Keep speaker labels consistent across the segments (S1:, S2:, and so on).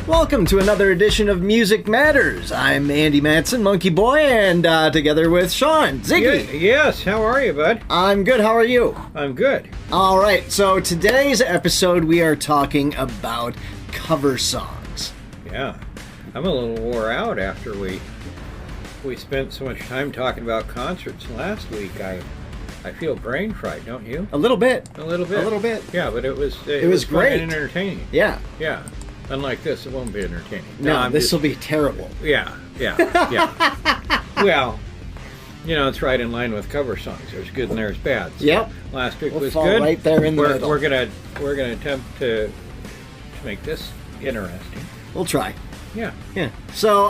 S1: Welcome to another edition of Music Matters. I'm Andy Manson, MonkeyBoy, and together with Sean, Ziggy.
S2: Yes, how are you, bud?
S1: I'm good, how are you?
S2: I'm good.
S1: All right, so today's episode we are talking about cover songs.
S2: Yeah, I'm a little wore out after we spent so much time talking about concerts last week. I feel brain fried, don't you?
S1: A little bit.
S2: A little bit.
S1: A little bit.
S2: Yeah, but it was fun
S1: great
S2: and entertaining.
S1: Yeah.
S2: Yeah. Unlike this, it won't be entertaining.
S1: No, this will be terrible.
S2: Yeah. Well, it's right in line with cover songs. There's good and there's bad. So
S1: yep.
S2: Last week
S1: we'll
S2: was
S1: fall
S2: good.
S1: Right there in the middle.
S2: We're gonna attempt to make this interesting.
S1: We'll try.
S2: Yeah.
S1: So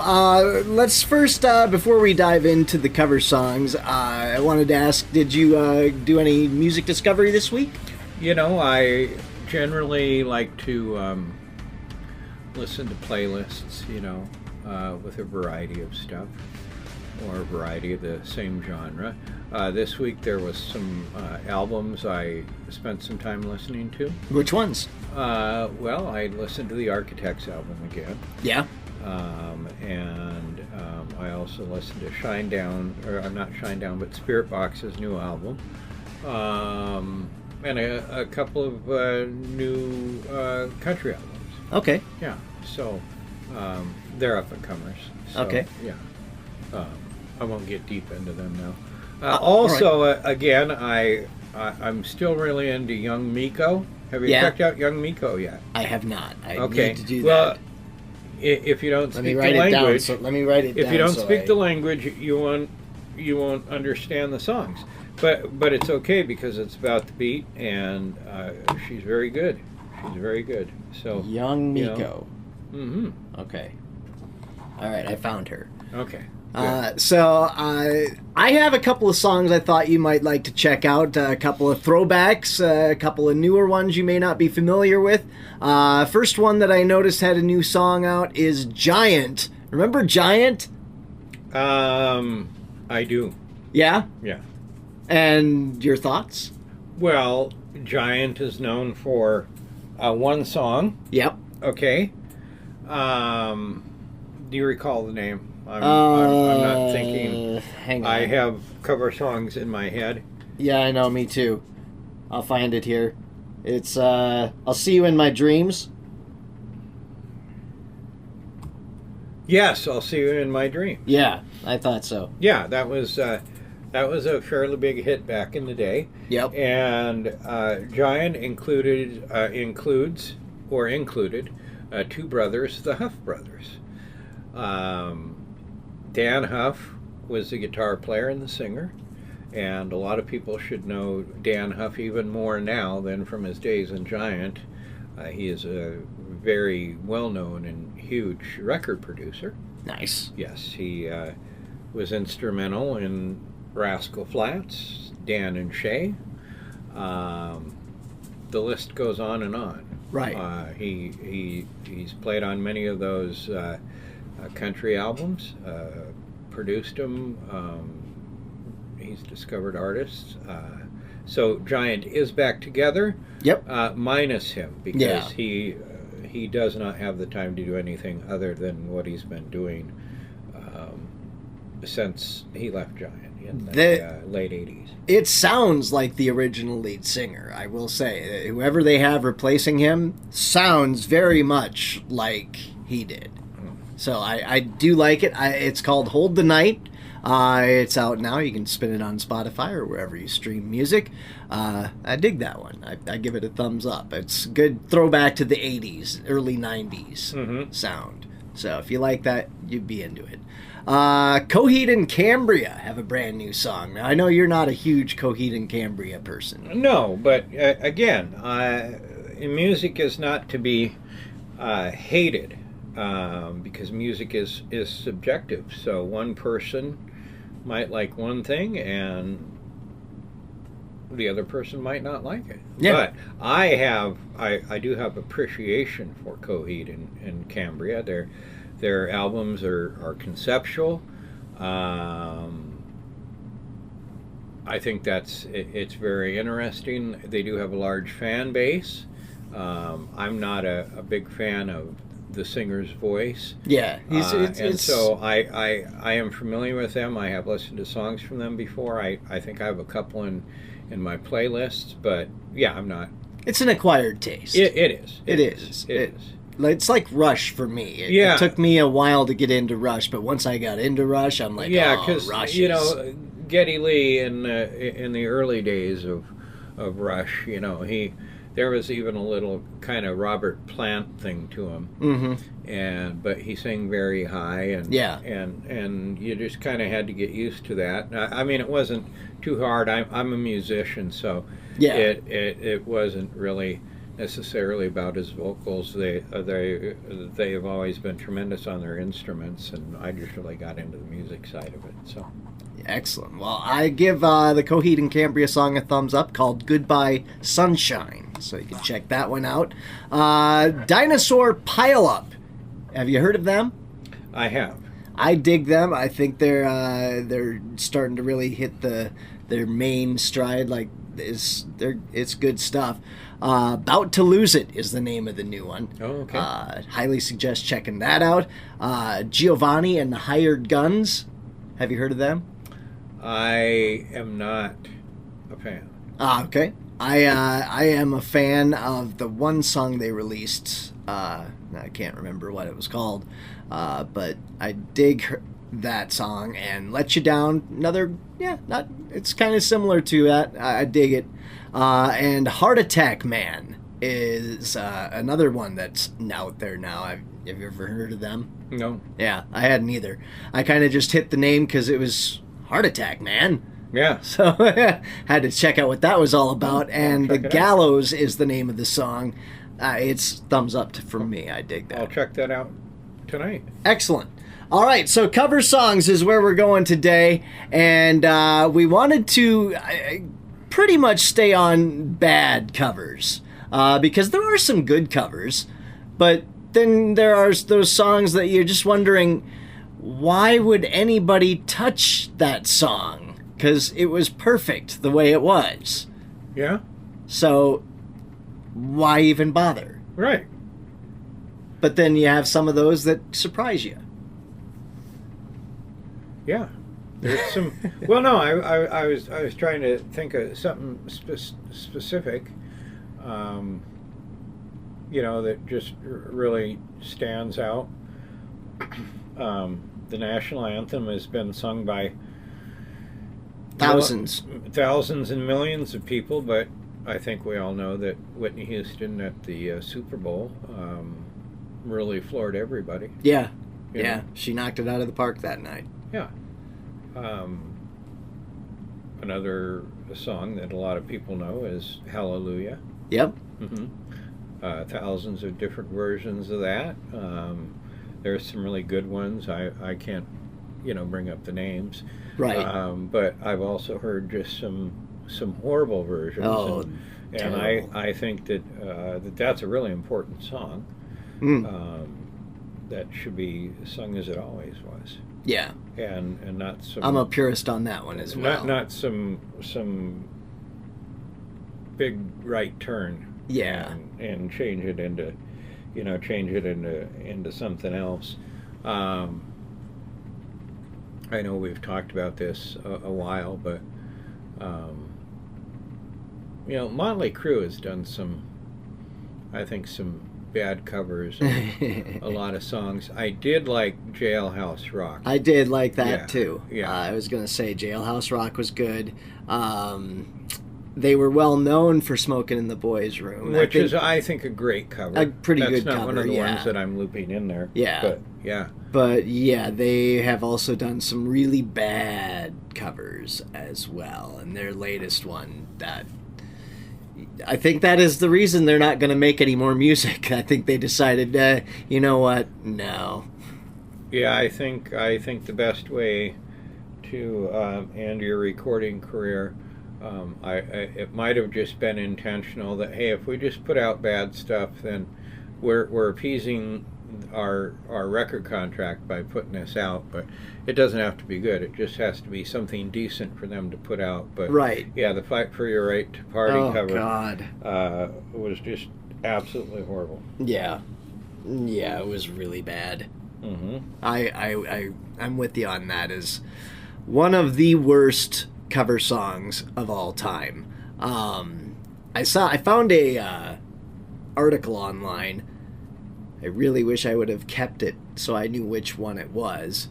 S1: let's first, before we dive into the cover songs, I wanted to ask, did you do any music discovery this week?
S2: I generally like to listen to playlists, with a variety of stuff, or a variety of the same genre. This week there was some albums I spent some time listening to.
S1: Which ones?
S2: Well, I listened to the Architects album again.
S1: Yeah.
S2: And I also listened to but Spirit Box's new album. And a couple of new country albums.
S1: Okay.
S2: Yeah. So they're up and comers. So,
S1: okay.
S2: Yeah. I won't get deep into them now. Also, right. Again, I'm still really into Young Miko. Have you checked out Young Miko yet?
S1: I have not. I
S2: need
S1: to do
S2: well,
S1: that.
S2: If you don't speak the language,
S1: let me write it down.
S2: If you don't speak the language, you won't understand the songs. But it's okay because it's about the beat, and she's very good. She's very good. So
S1: Young Miko.
S2: Mm-hmm.
S1: Okay. All right, I found her.
S2: Okay.
S1: So I have a couple of songs I thought you might like to check out. A couple of throwbacks, a couple of newer ones you may not be familiar with. First one that I noticed had a new song out is Giant. Remember Giant?
S2: I do.
S1: Yeah?
S2: Yeah. And
S1: your thoughts?
S2: Well, Giant is known for one song.
S1: Yep.
S2: Okay. Do you recall the name? I'm not thinking.
S1: Hang on.
S2: I have cover songs in my head.
S1: Yeah, I know, me too. I'll find it here. It's, I'll See You in My Dreams.
S2: Yes, I'll See You in My Dreams.
S1: Yeah, I thought so.
S2: Yeah, that was a fairly big hit back in the day.
S1: Yep. And
S2: Giant included two brothers, the Huff brothers. Dan Huff was the guitar player and the singer, and a lot of people should know Dan Huff even more now than from his days in Giant. He is a very well-known and huge record producer.
S1: Nice.
S2: Yes, he was instrumental in Rascal Flatts, Dan and Shay. The list goes on and on.
S1: Right.
S2: He's played on many of those country albums, produced them. He's discovered artists. So Giant is back together.
S1: Yep.
S2: Minus him, because he does not have the time to do anything other than what he's been doing since he left Giant in the late 80s.
S1: It sounds like the original lead singer, I will say. Whoever they have replacing him sounds very much like he did. So I do like it. It's called Hold the Night. It's out now. You can spin it on Spotify or wherever you stream music. I dig that one. I give it a thumbs up. It's a good throwback to the 80s, early 90s sound. So if you like that, you'd be into it. Coheed and Cambria have a brand new song. Now, I know you're not a huge Coheed and Cambria person.
S2: No, but again, music is not to be hated. Because music is subjective. So one person might like one thing and the other person might not like it.
S1: Yeah.
S2: But I do have appreciation for Coheed and Cambria. Their albums are conceptual. I think it's very interesting. They do have a large fan base. I'm not a big fan of the singer's voice.
S1: Yeah,
S2: So I am familiar with them. I have listened to songs from them before. I think I have a couple in my playlists, but yeah, I'm not.
S1: It's an acquired taste.
S2: It is.
S1: It is. It's like Rush for me.
S2: Yeah.
S1: It took me a while to get into Rush, but once I got into Rush, I'm like,
S2: because
S1: Rush
S2: Geddy Lee in the early days of Rush, there was even a little kind of Robert Plant thing to him, but he sang very high, and you just kind of had to get used to that. I mean, it wasn't too hard. I'm a musician, so it wasn't really necessarily about his vocals. They have always been tremendous on their instruments, and I just really got into the music side of it. So.
S1: Excellent. Well, I give the Coheed and Cambria song a thumbs up called Goodbye Sunshine. So you can check that one out. Dinosaur Pileup. Have you heard of them?
S2: I have.
S1: I dig them. I think they're starting to really hit their main stride. Like it's good stuff. About to Lose It is the name of the new one.
S2: Oh, okay.
S1: Highly suggest checking that out. Giovanni and the Hired Guns. Have you heard of them?
S2: I am not a fan.
S1: Okay. I am a fan of the one song they released. I can't remember what it was called, but I dig that song. And Let You Down, it's kind of similar to that. I dig it. And Heart Attack Man is another one that's out there now. Have you ever heard of them?
S2: No.
S1: Yeah, I hadn't either. I kind of just hit the name because it was Heart Attack Man.
S2: Yeah.
S1: So had to check out what that was all about. And The Gallows is the name of the song. It's thumbs up from me. I dig that.
S2: I'll check that out tonight.
S1: Excellent. All right, so cover songs is where we're going today. And we wanted to pretty much stay on bad covers because there are some good covers. But then there are those songs that you're just wondering, why would anybody touch that song? Because it was perfect the way it was.
S2: Yeah.
S1: So why even bother?
S2: Right.
S1: But then you have some of those that surprise you.
S2: Yeah. There's some. Well, no, I was trying to think of something specific. That just really stands out. The national anthem has been sung by
S1: thousands
S2: and millions of people, but I think we all know that Whitney Houston at the Super Bowl really floored everybody.
S1: Yeah, she knocked it out of the park that night.
S2: Yeah. Another song that a lot of people know is Hallelujah.
S1: Yep.
S2: Thousands of different versions of that. There's some really good ones. I can't, bring up the names.
S1: Right.
S2: But I've also heard just some horrible versions.
S1: Oh,
S2: and I think that that's a really important song. That should be sung as it always was.
S1: Yeah.
S2: And not some.
S1: I'm a purist on that one as well.
S2: Not some big right turn.
S1: Yeah.
S2: And change it into something else. I know we've talked about this a while, but Motley Crue has done some bad covers of a lot of songs. I did like Jailhouse Rock.
S1: I did like that too.
S2: Yeah.
S1: I was going to say Jailhouse Rock was good. They were well known for Smoking in the Boys' Room.
S2: Which is, I think, a great cover.
S1: A pretty good cover,
S2: That's not one of the ones that I'm looping in there.
S1: Yeah.
S2: But, yeah.
S1: But, yeah, they have also done some really bad covers as well. And their latest one, I think that is the reason they're not going to make any more music. I think they decided, you know what, no.
S2: Yeah, I think the best way to end your recording career, it might have just been intentional that, hey, if we just put out bad stuff, then we're appeasing our record contract by putting this out. But it doesn't have to be good. It just has to be something decent for them to put out. But
S1: right.
S2: Yeah, the Fight for Your Right to Party cover
S1: God.
S2: was just absolutely horrible.
S1: Yeah. Yeah, it was really bad.
S2: Mm-hmm.
S1: I'm with you on that. Is one of the worst cover songs of all time. I found a article online. I really wish I would have kept it so I knew which one it was.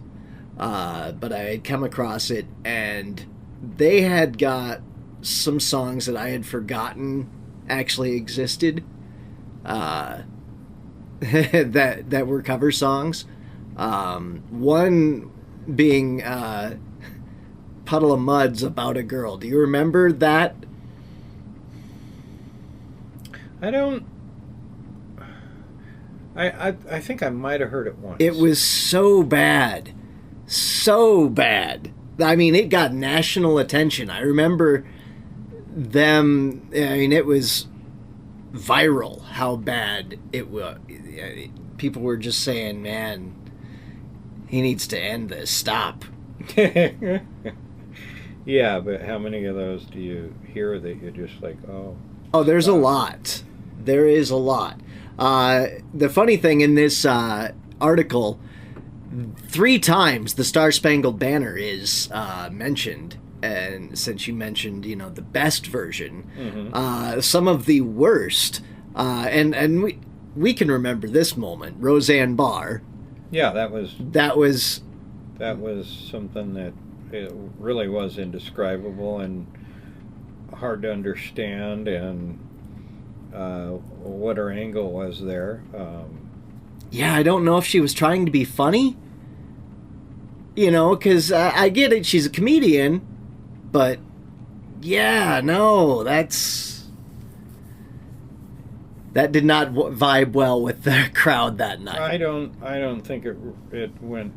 S1: But I had come across it, and they had got some songs that I had forgotten actually existed. That were cover songs. One being Puddle of Mud's About a Girl. Do you remember that?
S2: I don't. I think I might have heard it once.
S1: It was so bad. So bad. I mean, it got national attention. I remember them. I mean, it was viral how bad it was. People were just saying, man, he needs to end this. Stop.
S2: Yeah, but how many of those do you hear that you're just like, oh?
S1: Oh, there's a lot. There is a lot. The funny thing in this article, 3 times the Star Spangled Banner is mentioned. And since you mentioned, the best version,
S2: Mm-hmm.
S1: some of the worst, and we can remember this moment, Roseanne Barr.
S2: Yeah, that was something that it really was indescribable and hard to understand, and what her angle was there.
S1: Yeah, I don't know if she was trying to be funny, because I get it, she's a comedian, but yeah, no, that did not vibe well with the crowd that night.
S2: I don't think it went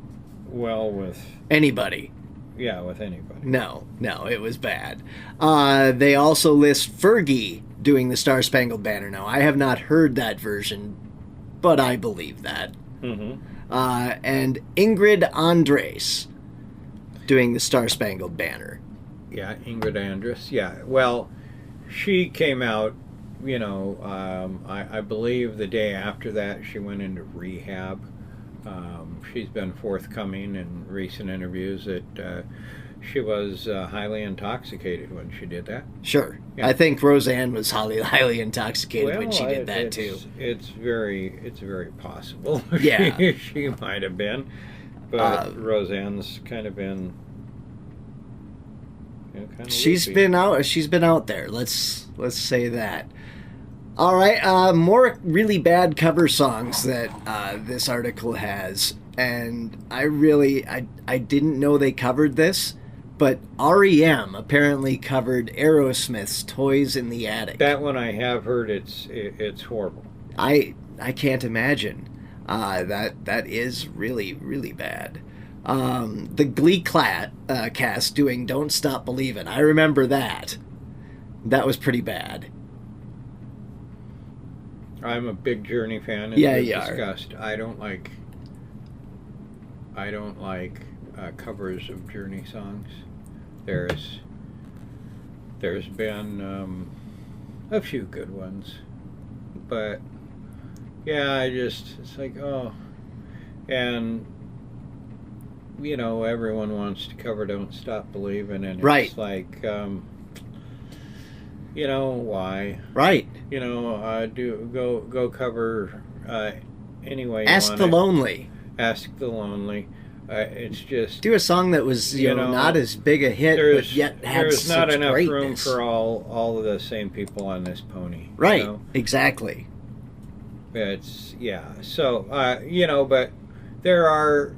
S2: well with
S1: anybody.
S2: Yeah, with anybody.
S1: No, it was bad. They also list Fergie doing the Star Spangled Banner. Now, I have not heard that version, but I believe that.
S2: Mm-hmm.
S1: And Ingrid Andress doing the Star Spangled Banner.
S2: Yeah, Ingrid Andress. Yeah, well, she came out, I believe the day after that she went into rehab. She's been forthcoming in recent interviews that she was highly intoxicated when she did that.
S1: Sure.
S2: Yeah.
S1: I think Roseanne was highly intoxicated when she did that too.
S2: It's very possible.
S1: Yeah.
S2: she might have been. But Roseanne's kind of been
S1: she's
S2: loopy.
S1: been out there. Let's say that. All right, more really bad cover songs that this article has, and I didn't know they covered this, but REM apparently covered Aerosmith's "Toys in the Attic."
S2: That one I have heard. It's horrible.
S1: I can't imagine. That is really, really bad. The Glee cast doing "Don't Stop Believin'." I remember that. That was pretty bad.
S2: I'm a big Journey fan.
S1: Yeah,
S2: we've
S1: you are.
S2: discussed. I don't like covers of Journey songs. There's been a few good ones, but yeah, it's like, oh, and everyone wants to cover "Don't Stop Believin'," and
S1: Right.
S2: it's like, why?
S1: Right.
S2: Go cover anyway.
S1: Ask the Lonely.
S2: Ask the Lonely. It's just
S1: Do a song that was not as big a hit, but yet had
S2: there's
S1: such
S2: not enough room
S1: greatness.
S2: for all of the same people on this pony.
S1: Right. Exactly.
S2: It's So but there are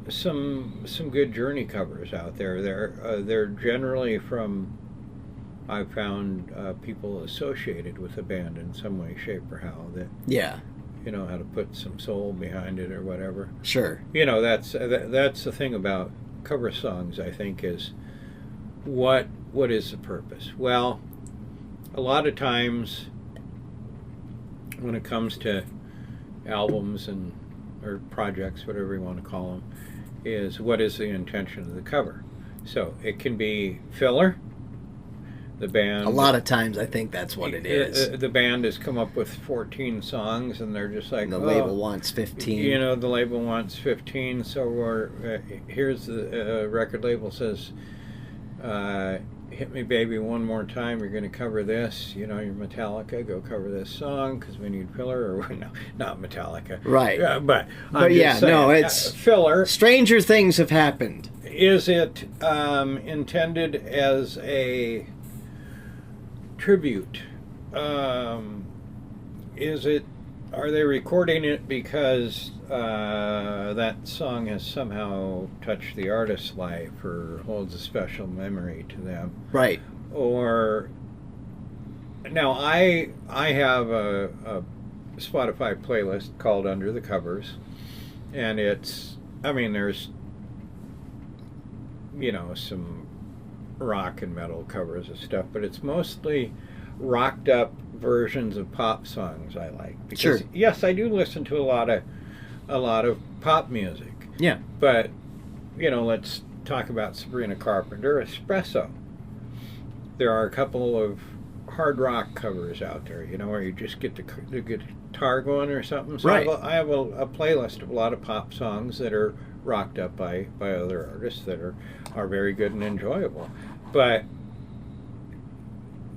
S2: some good Journey covers out there. They're generally from, I found, people associated with the band in some way, shape, or how, that
S1: Yeah.
S2: how to put some soul behind it or whatever.
S1: Sure.
S2: That's the thing about cover songs, I think, is what is the purpose? Well, a lot of times when it comes to albums or projects, whatever you want to call them, is what is the intention of the cover. So it can be filler. the band.
S1: A lot of times I think that's what it is.
S2: The band has come up with 14 songs, and they're just like,
S1: And the label wants 15.
S2: You know, the label wants 15, so here's the record label says, hit me baby one more time, you're going to cover this, you know, you're Metallica, go cover this song because we need filler, or no, not Metallica.
S1: Right.
S2: But
S1: yeah,
S2: saying,
S1: no, it's
S2: filler.
S1: Stranger things have happened.
S2: Is it intended as a tribute? Are they recording it because that song has somehow touched the artist's life or holds a special memory to them?
S1: Right.
S2: Or now I have a Spotify playlist called Under the Covers, and there's some rock and metal covers of stuff, but it's mostly rocked up versions of pop songs I like. Because
S1: sure.
S2: Yes, I do listen to a lot of pop music.
S1: Yeah.
S2: But let's talk about Sabrina Carpenter, Espresso. There are a couple of hard rock covers out there, where you just get the guitar going or something. So
S1: right.
S2: I have a playlist of a lot of pop songs that are rocked up by other artists that are very good and enjoyable. But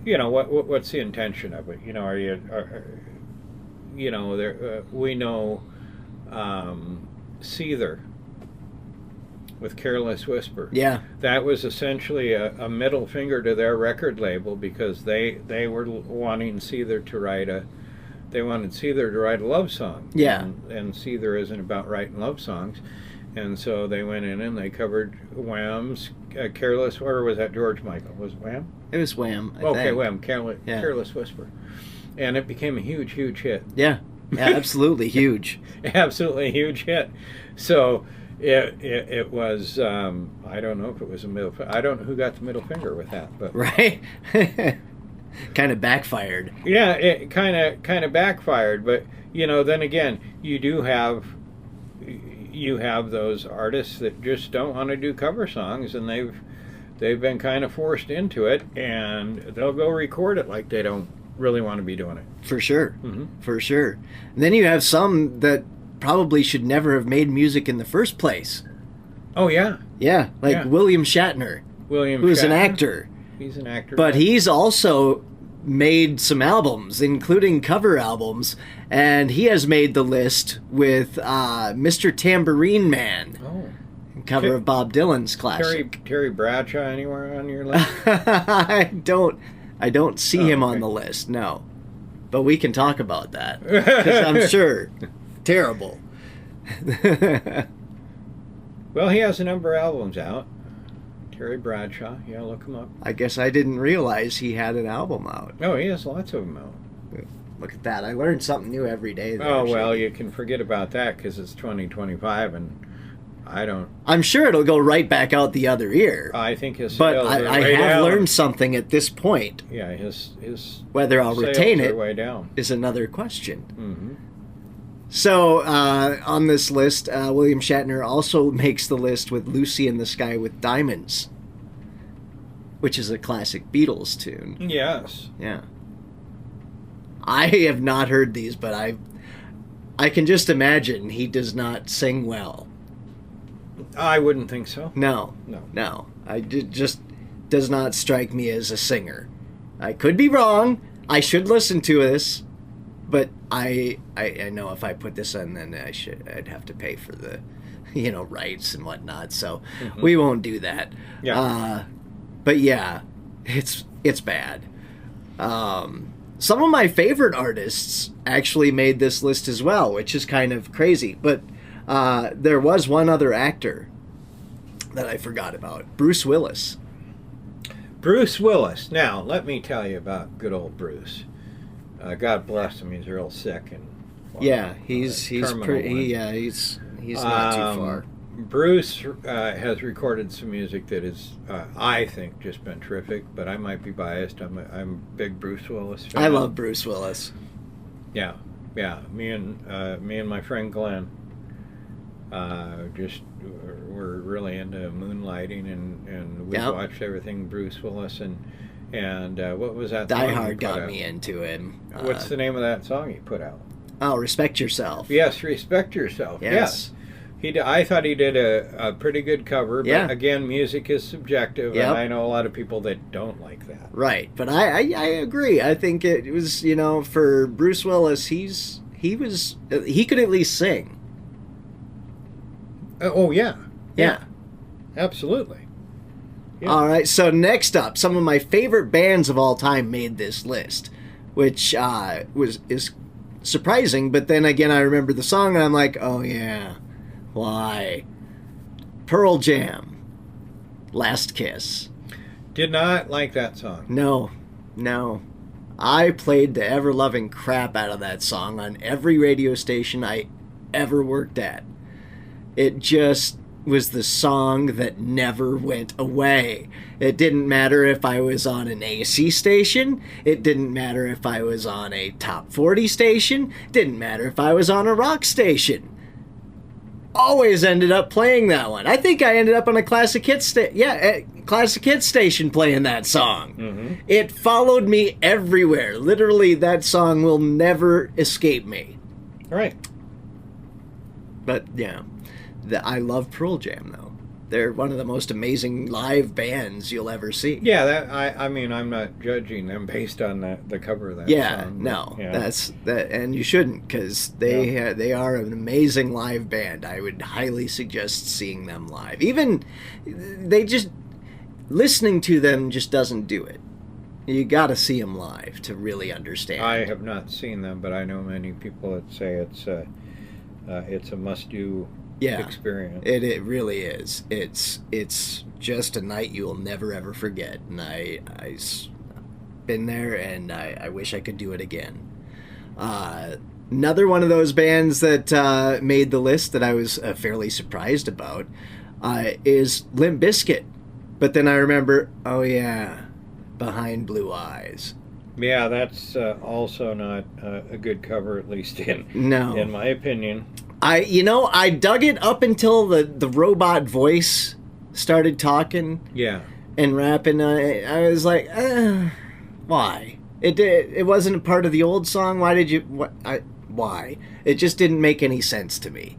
S2: what's the intention of it? We know Seether with Careless Whisper.
S1: Yeah.
S2: That was essentially a middle finger to their record label because they were wanting Seether to write a love song.
S1: Yeah.
S2: And Seether isn't about writing love songs. And so they went in and they covered Wham's Careless, or was that George Michael? Was it Wham?
S1: It was Wham. I
S2: Okay,
S1: think.
S2: Wham, Careless Whisper. And it became a huge, huge hit.
S1: Yeah, absolutely huge.
S2: Absolutely huge hit. So it was, I don't know if it was a middle finger. I don't know who got the middle finger with that. But
S1: right? Kind of backfired.
S2: Yeah, it kind of backfired. But, then again, you have those artists that just don't want to do cover songs, and they've been kind of forced into it, and they'll go record it like they don't really want to be doing it.
S1: For sure.
S2: Mm-hmm.
S1: For sure. And then you have some that probably should never have made music in the first place.
S2: Oh, yeah.
S1: Yeah, like William Shatner. Who's an actor.
S2: He's an actor.
S1: But he's also made some albums, including cover albums, and he has made the list with Mr. Tambourine Man.
S2: Oh.
S1: Cover of Bob Dylan's classic.
S2: Terry Bradshaw anywhere on your list?
S1: I don't see him on the list, no. But we can talk about that, because I'm sure. Terrible.
S2: Well, he has a number of albums out. Terry Bradshaw, yeah, look him up.
S1: I guess I didn't realize he had an album out.
S2: Oh, he has lots of them out.
S1: Look at that. I learn something new every day.
S2: Oh, well, you can forget about that because it's 2025 and I don't...
S1: I'm sure it'll go right back out the other ear.
S2: I think his
S1: But
S2: sales are
S1: I
S2: way
S1: have
S2: down.
S1: learned something at this point.
S2: Yeah, his
S1: Whether I'll
S2: sales
S1: retain
S2: are
S1: it
S2: way down.
S1: is another question.
S2: Mm-hmm.
S1: So, on this list, William Shatner also makes the list with Lucy in the Sky with Diamonds, which is a classic Beatles tune.
S2: Yes.
S1: Yeah. I have not heard these, but I can just imagine he does not sing well.
S2: I wouldn't think so.
S1: No.
S2: No.
S1: Just does not strike me as a singer. I could be wrong. I should listen to this, but I know if I put this on, then I'd have to pay for the, rights and whatnot. So we won't do that.
S2: Yeah.
S1: But yeah, it's bad. Some of my favorite artists actually made this list as well, which is kind of crazy. But there was one other actor that I forgot about, Bruce Willis.
S2: Bruce Willis. Now, let me tell you about good old Bruce. God bless him. He's real sick and
S1: he's not too far.
S2: Bruce has recorded some music that is, I think, just been terrific. But I might be biased. I'm a big Bruce Willis fan.
S1: I love Bruce Willis.
S2: Yeah. Me and my friend Glenn just were really into moonlighting, and we watched everything Bruce Willis, and And what was that?
S1: Die
S2: song
S1: Hard
S2: he put
S1: got
S2: out?
S1: me into him.
S2: What's the name of that song he put out?
S1: Oh, Respect Yourself.
S2: Yes, Respect Yourself.
S1: Yes.
S2: I thought he did a pretty good cover, but
S1: Yeah.
S2: again, music is subjective,
S1: Yep.
S2: and I know a lot of people that don't like that.
S1: Right, but I agree. I think it was, for Bruce Willis, he could at least sing.
S2: Oh, yeah.
S1: Yeah.
S2: Absolutely. Yeah.
S1: All right, so next up, some of my favorite bands of all time made this list, which is surprising, but then again, I remember the song, and I'm like, oh yeah, why? Pearl Jam, Last Kiss.
S2: Did not like that song.
S1: No. I played the ever-loving crap out of that song on every radio station I ever worked at. It just was the song that never went away. It didn't matter if I was on an AC station. It didn't matter if I was on a top 40 station. It didn't matter if I was on a rock station. Always ended up playing that one. I think I ended up on a classic hit station playing that song.
S2: Mm-hmm.
S1: It followed me everywhere. Literally, that song will never escape me.
S2: Right.
S1: But yeah, I love Pearl Jam though. They're one of the most amazing live bands you'll ever see.
S2: Yeah, I mean, I'm not judging them based on the cover of that song.
S1: No,
S2: Yeah.
S1: that's that, and you shouldn't, because they are an amazing live band. I would highly suggest seeing them live. Even listening to them just doesn't do it. You got to see them live to really understand.
S2: I have not seen them, but I know many people that say it's a must-do experience.
S1: It really is. It's just a night you will never ever forget. And I've been there, and I wish I could do it again. Another one of those bands that made the list that I was fairly surprised about is Limp Bizkit. But then I remember, oh yeah, Behind Blue Eyes.
S2: Yeah, that's also not a good cover, at least in my opinion.
S1: I dug it up until the robot voice started talking.
S2: Yeah.
S1: And rapping. I was like, why? It wasn't a part of the old song. Why did you? Why? It just didn't make any sense to me.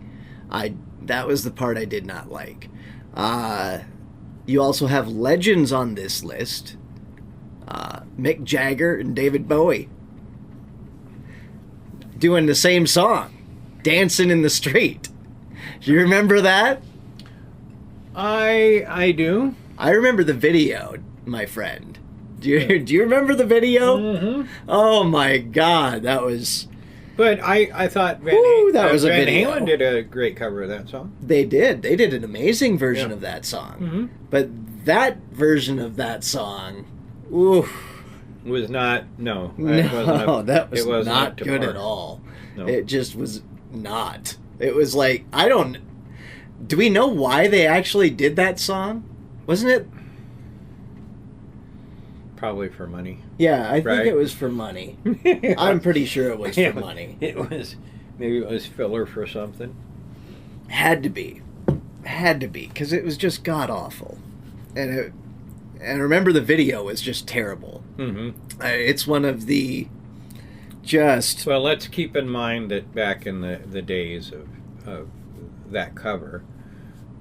S1: That was the part I did not like. You also have legends on this list. Mick Jagger and David Bowie doing the same song, Dancing in the Street. Do you remember that?
S2: I do.
S1: I remember the video, my friend. Do you remember the video?
S2: Mm-hmm.
S1: Oh my God, that was...
S2: But I thought Van Halen did a great cover of that song.
S1: They did. They did an amazing version of that song.
S2: Mm-hmm.
S1: But that version of that song, oof.
S2: Was not, no.
S1: That was not good
S2: par.
S1: at all.
S2: No.
S1: It just was not. It was like, do we know why they actually did that song? Wasn't it?
S2: Probably for money.
S1: Yeah, I think it was for money. I'm pretty sure it was for money.
S2: Maybe it was filler for something.
S1: Had to be, because it was just god awful, and I remember the video was just terrible.
S2: Mm-hmm.
S1: It's one of the just.
S2: Well, let's keep in mind that back in the days of that cover,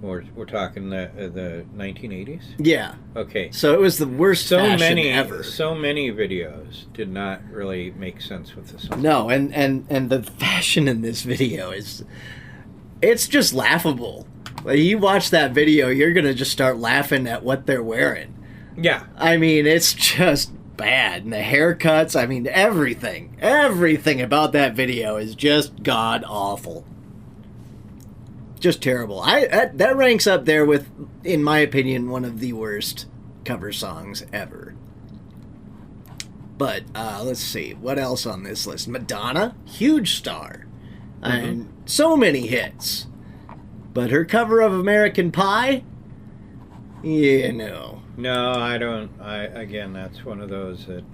S2: we're talking the 1980s.
S1: Yeah.
S2: Okay.
S1: So it was the worst fashion ever.
S2: So many videos did not really make sense with the song.
S1: No, and the fashion in this video it's just laughable. Like, you watch that video, you're gonna just start laughing at what they're wearing.
S2: Yeah.
S1: I mean, it's just bad. And the haircuts, I mean, everything about that video is just god awful. Just terrible. That ranks up there with, in my opinion, one of the worst cover songs ever. But let's see, what else on this list? Madonna, huge star, and so many hits. But her cover of American Pie, no.
S2: No, I don't. Again, that's one of those that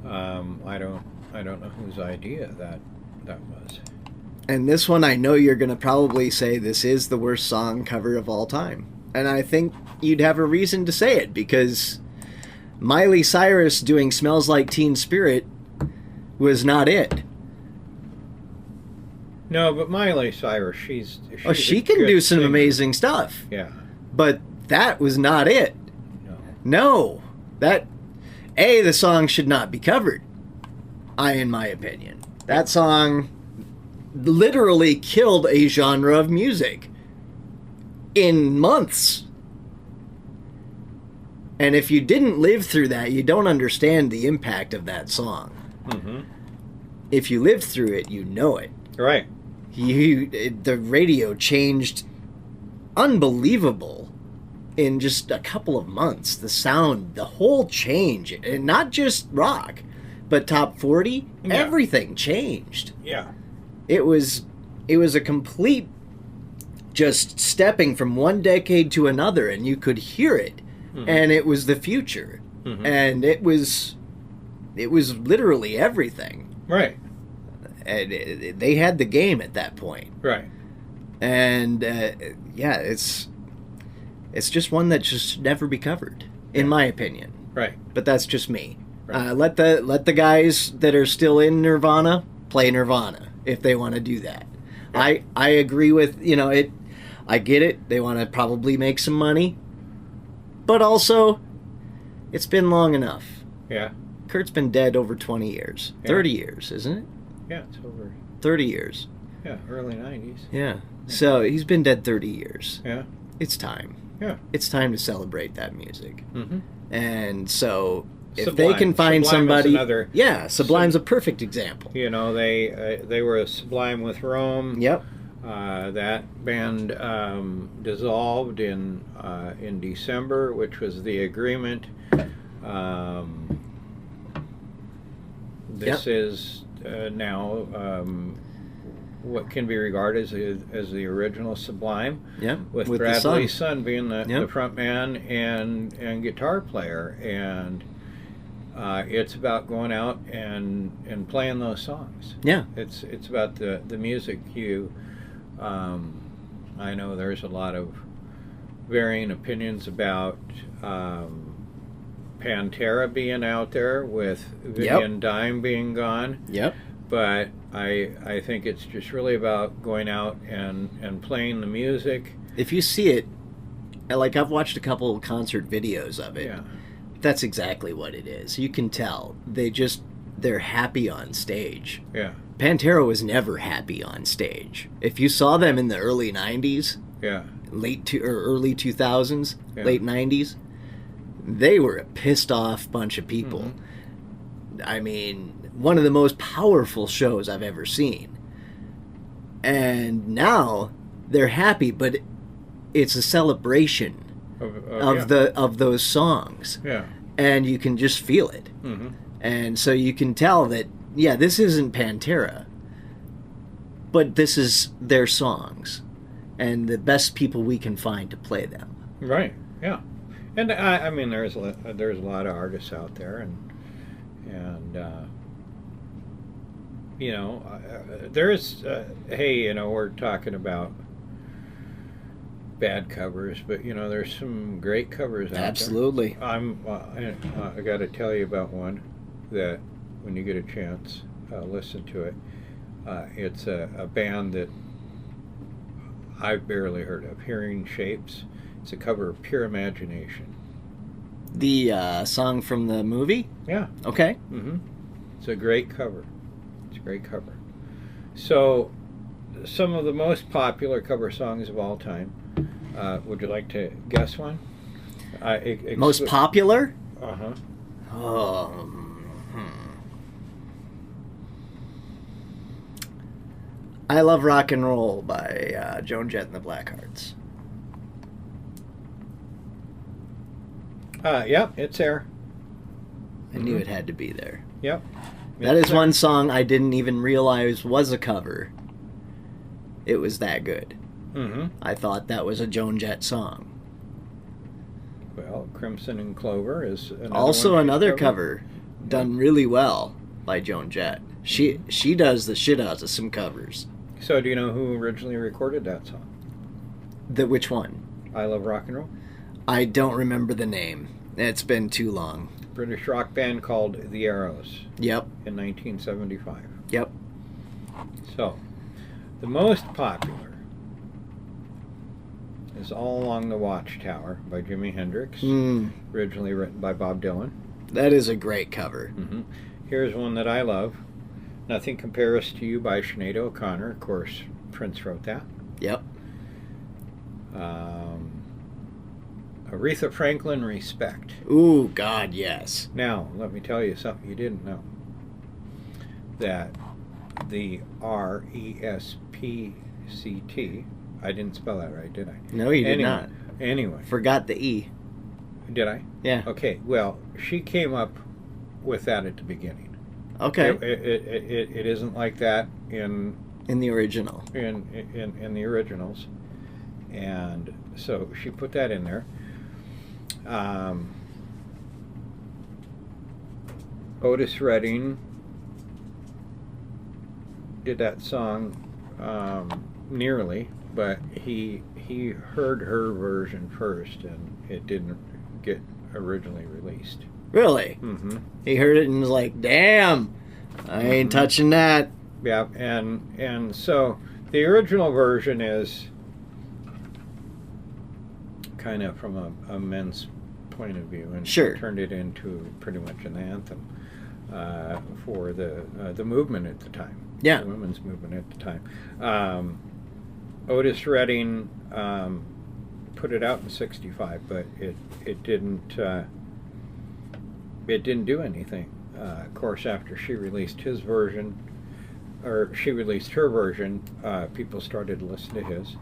S2: I don't know whose idea that was.
S1: And this one, I know you're going to probably say this is the worst song cover of all time. And I think you'd have a reason to say it, because Miley Cyrus doing Smells Like Teen Spirit was not it.
S2: No, but Miley Cyrus,
S1: she can do some amazing stuff.
S2: Yeah.
S1: But that was not it. No. The song should not be covered. In my opinion. That song literally killed a genre of music in months. And if you didn't live through that, you don't understand the impact of that song.
S2: Mm-hmm.
S1: If you lived through it, you know it.
S2: Right.
S1: The radio changed unbelievable in just a couple of months. The sound, the whole change, and not just rock, but top 40, everything changed.
S2: Yeah.
S1: It was a complete just stepping from one decade to another, and you could hear it, and it was the future, and it was literally everything.
S2: Right.
S1: And they had the game at that point.
S2: Right.
S1: And it's just one that just should never be covered, in my opinion.
S2: Right.
S1: But that's just me.
S2: Right.
S1: Let the guys that are still in Nirvana play Nirvana if they want to do that. Yeah. I agree with it. I get it. They want to probably make some money, but also, it's been long enough.
S2: Yeah.
S1: Kurt's been dead over 20 years, 30 years, isn't it?
S2: Yeah, it's over
S1: 30 years.
S2: Yeah, early 90s.
S1: Yeah. So he's been dead 30 years.
S2: Yeah.
S1: It's time.
S2: Yeah.
S1: It's time to celebrate that music.
S2: Mm-hmm.
S1: And so if
S2: Sublime.
S1: they can find
S2: Sublime
S1: somebody... Sublime's a perfect example.
S2: They were Sublime with Rome.
S1: Yep.
S2: That band dissolved in December, which was the agreement. This is now what can be regarded as the original Sublime.
S1: Yep.
S2: With Bradley Sun being the front man and guitar player, and it's about going out and playing those songs.
S1: Yeah.
S2: It's about the music. I know there's a lot of varying opinions about Pantera being out there with Vivian Dime being gone.
S1: Yep.
S2: But I think it's just really about going out and playing the music.
S1: If you see it, like I've watched a couple of concert videos of it.
S2: Yeah.
S1: That's exactly what it is. You can tell. They're happy on stage.
S2: Yeah.
S1: Pantera was never happy on stage. If you saw them in the early 90s, early 2000s, late 90s, they were a pissed off bunch of people. Mm-hmm. I mean, one of the most powerful shows I've ever seen. And now they're happy, but it's a celebration of those songs.
S2: Yeah.
S1: And you can just feel it.
S2: Mm-hmm. And
S1: so you can tell that, this isn't Pantera, but this is their songs and the best people we can find to play them.
S2: Right. Yeah. And I mean, there's a lot of artists out there, and there's we're talking about bad covers, but there's some great covers out
S1: Absolutely.
S2: there. I got to tell you about one that when you get a chance, listen to it. It's a band that I've barely heard of, Hearing Shapes. It's a cover of Pure Imagination.
S1: The song from the movie?
S2: Yeah.
S1: Okay.
S2: Mm-hmm. It's a great cover. So, some of the most popular cover songs of all time. Would you like to guess one?
S1: Most popular?
S2: Uh-huh.
S1: I Love Rock and Roll by Joan Jett and the Blackhearts.
S2: Yep, it's there.
S1: I knew it had to be there.
S2: Yep.
S1: That is one song I didn't even realize was a cover. It was that good.
S2: Mm-hmm.
S1: I thought that was a Joan Jett song.
S2: Well, Crimson and Clover is
S1: another cover done really well by Joan Jett. She does the shit out of some covers.
S2: So do you know who originally recorded that song?
S1: Which one?
S2: I Love Rock and Roll?
S1: I don't remember the name. It's been too long.
S2: British rock band called The Arrows
S1: Yep.
S2: in 1975.
S1: Yep.
S2: So, the most popular is All Along the Watchtower by Jimi Hendrix, originally written by Bob Dylan.
S1: That is a great cover.
S2: Mm-hmm. Here's one that I love, Nothing Compares to You by Sinead O'Connor. Of course, Prince wrote that.
S1: Yep.
S2: Aretha Franklin, Respect.
S1: Ooh, God, yes.
S2: Now, let me tell you something you didn't know. That the R-E-S-P-C-T, I didn't spell that right, did I?
S1: No, you did not.
S2: Anyway.
S1: Forgot the E.
S2: Did I?
S1: Yeah.
S2: Okay, well, she came up with that at the beginning.
S1: Okay.
S2: It isn't like that in
S1: the original.
S2: In the originals. And so she put that in there. Otis Redding did that song nearly, but he heard her version first, and it didn't get originally released.
S1: Really?
S2: Mm-hmm.
S1: He heard it and was like, "Damn, I ain't touching that."
S2: Yeah, and so the original version is kind of from a men's point of view, and
S1: sure,
S2: turned it into pretty much an anthem for the movement at the time.
S1: Yeah,
S2: the women's movement at the time. Otis Redding put it out in '65, but it didn't do anything. Of course, after she released his version, or she released her version, people started to listen to his.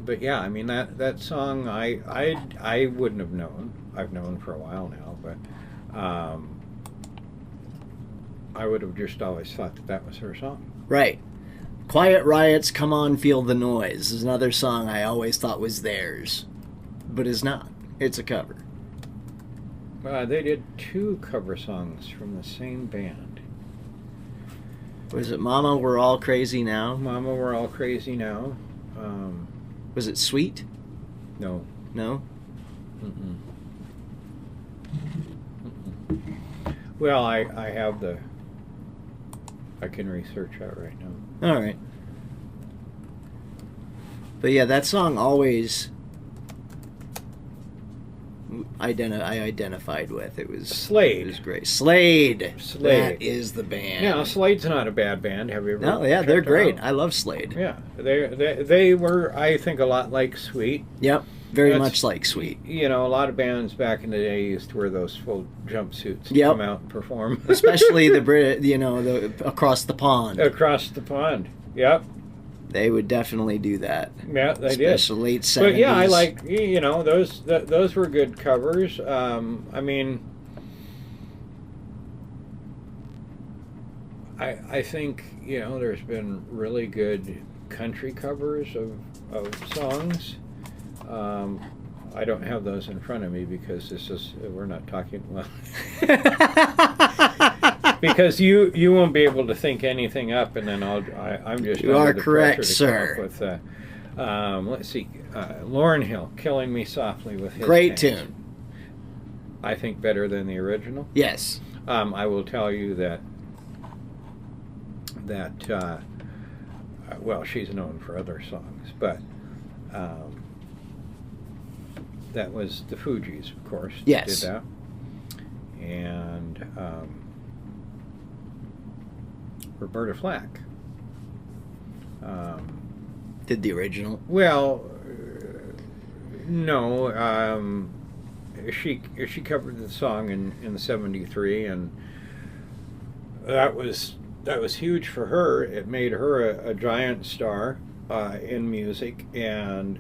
S2: But yeah, I mean that song I wouldn't have known. I've known for a while now, but I would have just always thought that was her song.
S1: Right. Quiet Riot's "Come On Feel the Noise" is another song I always thought was theirs, but is not. It's a cover.
S2: They did 2 cover songs from the same band.
S1: Was it "Mama, We're All Crazy Now"?
S2: "Mama, We're All Crazy Now."
S1: Was it "Sweet"?
S2: No.
S1: No?
S2: Mm-mm. Mm-mm. Well, I have the... I can research that right now.
S1: All right. But yeah, that song always I identified with. It was
S2: Slade.
S1: It was great. Slade.
S2: Slade.
S1: That is the band.
S2: Yeah, Slade's not a bad band. Have you ever?
S1: No, yeah, they're
S2: checked
S1: great.
S2: them out?
S1: I love Slade.
S2: Yeah, they were, I think, a lot like Sweet.
S1: Yep, very much like Sweet.
S2: You know, a lot of bands back in the day used to wear those full jumpsuits to
S1: Yep.
S2: come out and perform.
S1: Especially the across the pond.
S2: Across the pond. Yep.
S1: They would definitely do that.
S2: Yeah, they did.
S1: Especially late 70s.
S2: But yeah, I like, you know, those were good covers. I mean, I think, you know, there's been really good country covers of songs. I don't have those in front of me because we're not talking, well, because you won't be able to think anything up, and then I'm just
S1: you
S2: under
S1: are
S2: the
S1: correct,
S2: pressure to
S1: sir.
S2: come up with, let's see, Lauryn Hill, "Killing Me Softly" with his
S1: Great
S2: hands.
S1: tune.
S2: I think better than the original.
S1: Yes.
S2: I will tell you that well, she's known for other songs, but that was the Fugees, of course.
S1: Yes.
S2: Did that. And Roberta Flack.
S1: Did the original.
S2: Well, no. She covered the song in '73, and that was huge for her. It made her a giant star in music, and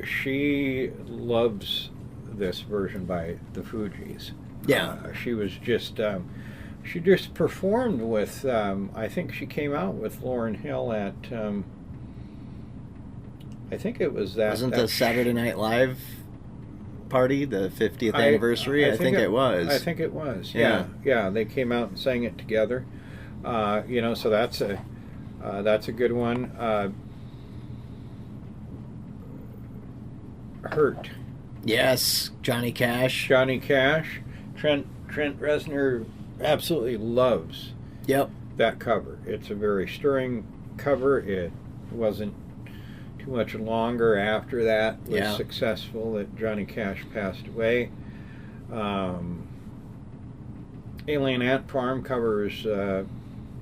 S2: she loves this version by the Fugees.
S1: Yeah.
S2: She was just she just performed with I think she came out with Lauryn Hill at I think it was that
S1: Wasn't
S2: that
S1: the Saturday Night Live party the 50th anniversary? I think it was.
S2: I think it was. Yeah. They came out and sang it together. You know, so that's a good one. Hurt.
S1: Yes, Johnny Cash.
S2: Johnny Cash. Trent Reznor absolutely loves
S1: Yep.
S2: that cover. It's a very stirring cover. It wasn't too much longer after that was successful that Johnny Cash passed away. Alien Ant Farm covers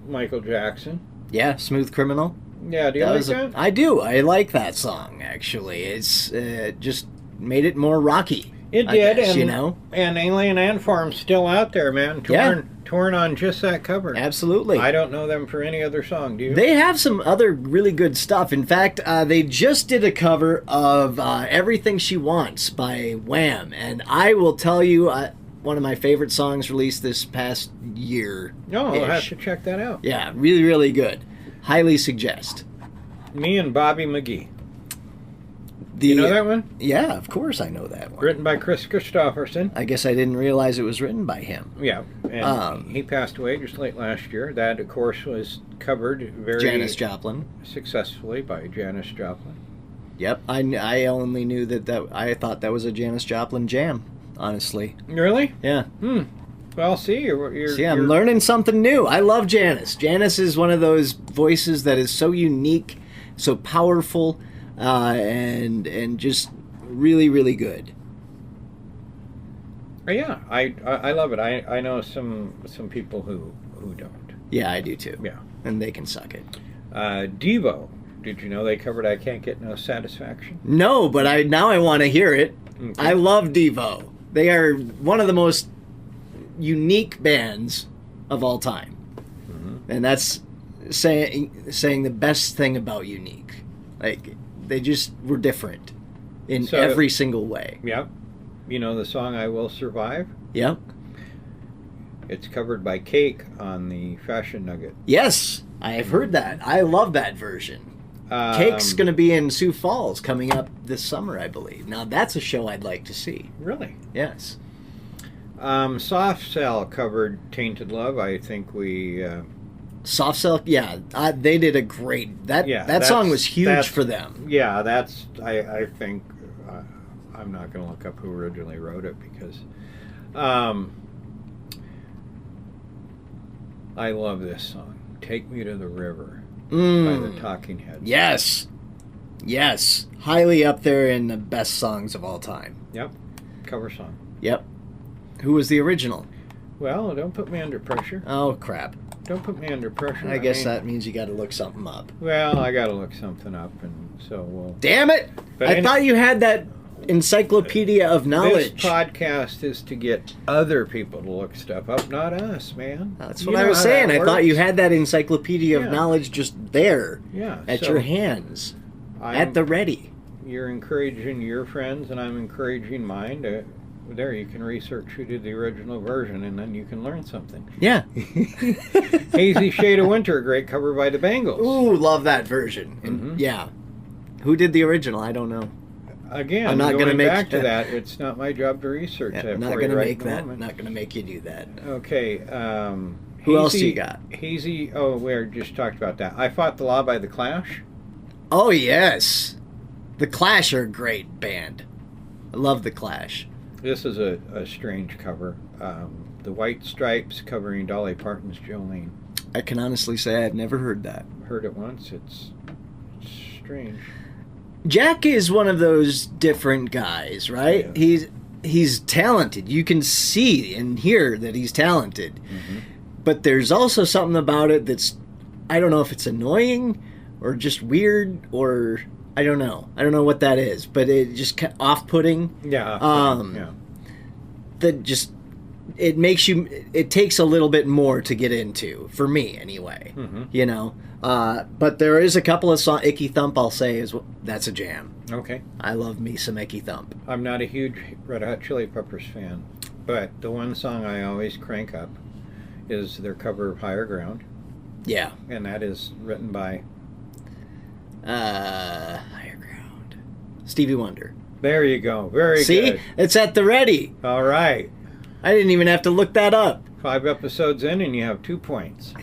S2: Michael Jackson.
S1: Yeah, Smooth Criminal.
S2: Yeah, do you like that?
S1: I do. I like that song, actually. It's just made it more rocky.
S2: It did,
S1: guess,
S2: and,
S1: you know?
S2: And Alien Ant Farm's still out there, man. Torn on just that cover.
S1: Absolutely.
S2: I don't know them for any other song, do you?
S1: They have some other really good stuff. In fact, they just did a cover of Everything She Wants by Wham! And I will tell you, one of my favorite songs released this past year.
S2: No, I'll have to check that out.
S1: Yeah, really, really good. Highly suggest.
S2: Me and Bobby McGee. You know that one?
S1: Yeah, of course I know that one.
S2: Written by Chris Christopherson.
S1: I guess I didn't realize it was written by him.
S2: Yeah, and he passed away just late last year. That, of course, was covered very
S1: Janis Joplin.
S2: Successfully by Janis Joplin.
S1: Yep, I only knew that I thought that was a Janis Joplin jam, honestly.
S2: Really?
S1: Yeah.
S2: Well, see,
S1: I'm learning something new. I love Janis. Janis is one of those voices that is so unique, so powerful, and just really, really good.
S2: Yeah, I love it. I know some people who don't.
S1: Yeah, I do too.
S2: Yeah,
S1: and they can suck it.
S2: Devo. Did you know they covered "I Can't Get No Satisfaction"?
S1: No, but now I want to hear it. Okay. I love Devo. They are one of the most unique bands of all time, and that's saying the best thing about unique. Like, they just were different in every single way.
S2: Yep. You know the song "I Will Survive"?
S1: Yep.
S2: It's covered by Cake on the Fashion Nugget.
S1: Yes, I have heard that. I love that version. Cake's going to be in Sioux Falls coming up this summer, I believe. Now, that's a show I'd like to see.
S2: Really?
S1: Yes.
S2: Soft Cell covered "Tainted Love." I think we...
S1: Soft Cell, yeah. They did a great... That song was huge for them.
S2: Yeah, that's... I think... I'm not going to look up who originally wrote it because... I love this song. "Take Me to the River" by the Talking Heads.
S1: Yes. Yes. Highly up there in the best songs of all time.
S2: Yep. Cover song.
S1: Yep. Who was the original?
S2: Well, don't put me under pressure.
S1: Oh, crap.
S2: Don't put me under pressure.
S1: I guess that means you got to look something up.
S2: Well, I got to look something up, and so we'll...
S1: Damn it! I thought you had that encyclopedia of knowledge.
S2: This podcast is to get other people to look stuff up, not us, man.
S1: That's what I was saying. I thought you had that encyclopedia of knowledge just there at your hands, at the ready.
S2: You're encouraging your friends, and I'm encouraging mine to... There, you can research who did the original version, and then you can learn something.
S1: Yeah.
S2: "Hazy Shade of Winter," great cover by the Bangles.
S1: Ooh, love that version. And yeah. Who did the original? I don't know.
S2: Again, I'm not going to make back to that. It's not my job to research that.
S1: Not going to make that. Not going to make you do that.
S2: Okay.
S1: Who else do you got?
S2: Hazy. Oh, we just talked about that. "I Fought the Law" by the Clash.
S1: Oh yes, the Clash are a great band. I love the Clash.
S2: This is a strange cover. The White Stripes covering Dolly Parton's "Jolene."
S1: I can honestly say I've never heard that.
S2: Heard it once. It's strange.
S1: Jack is one of those different guys, right? Yeah. He's talented. You can see and hear that he's talented. But there's also something about it that's, I don't know if it's annoying or just weird or... I don't know. I don't know what that is, but it just off-putting.
S2: Yeah.
S1: That just it makes you. It takes a little bit more to get into for me, anyway. You know. But there is a couple of songs. "Icky Thump," I'll say, that's a jam.
S2: Okay.
S1: I love me some Icky Thump.
S2: I'm not a huge Red Hot Chili Peppers fan, but the one song I always crank up is their cover of "Higher Ground."
S1: Yeah.
S2: And that is written by.
S1: Higher Ground. Stevie Wonder.
S2: There you go. Very good.
S1: See? It's at the ready.
S2: All right.
S1: I didn't even have to look that up.
S2: 5 episodes in and you have 2 points.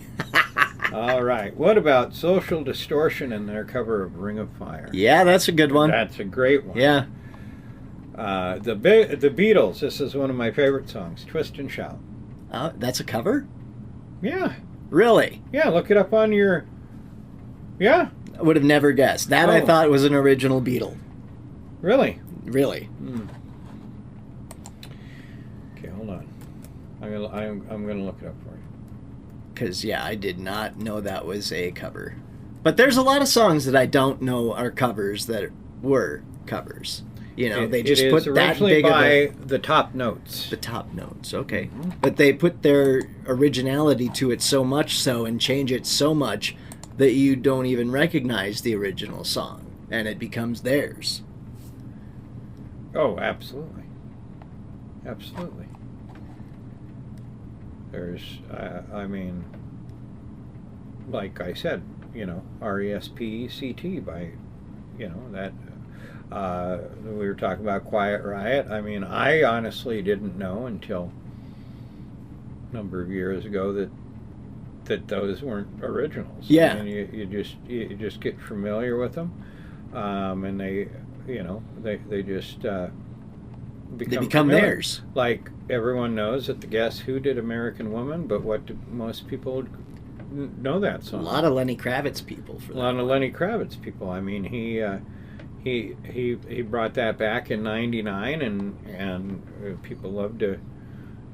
S2: All right. What about Social Distortion and their cover of "Ring of Fire"?
S1: Yeah, that's a good one.
S2: That's a great one.
S1: Yeah.
S2: The Beatles. This is one of my favorite songs. Twist and Shout.
S1: That's a cover?
S2: Yeah.
S1: Really?
S2: Yeah. Look it up on your. Yeah.
S1: I would have never guessed. That I thought was an original Beatle.
S2: Really?
S1: Really?
S2: Okay, hold on. I'm gonna look it up for you.
S1: Because I did not know that was a cover. But there's a lot of songs that I don't know are covers that were covers. They just put that big of
S2: the Top Notes.
S1: The Top Notes, okay. But they put their originality to it so much so and change it so much that you don't even recognize the original song, and it becomes theirs.
S2: Oh, absolutely. Absolutely. There's, I mean, like I said, RESPECT by, that, we were talking about Quiet Riot. I mean, I honestly didn't know until a number of years ago that those weren't originals.
S1: Yeah.
S2: And you just get familiar with them, and they just
S1: become theirs.
S2: Like everyone knows that the Guess Who did American Woman, but what do most people know that song?
S1: A lot of Lenny Kravitz people for that.
S2: A lot of Lenny Kravitz people. I mean, he brought that back in '99, and people loved to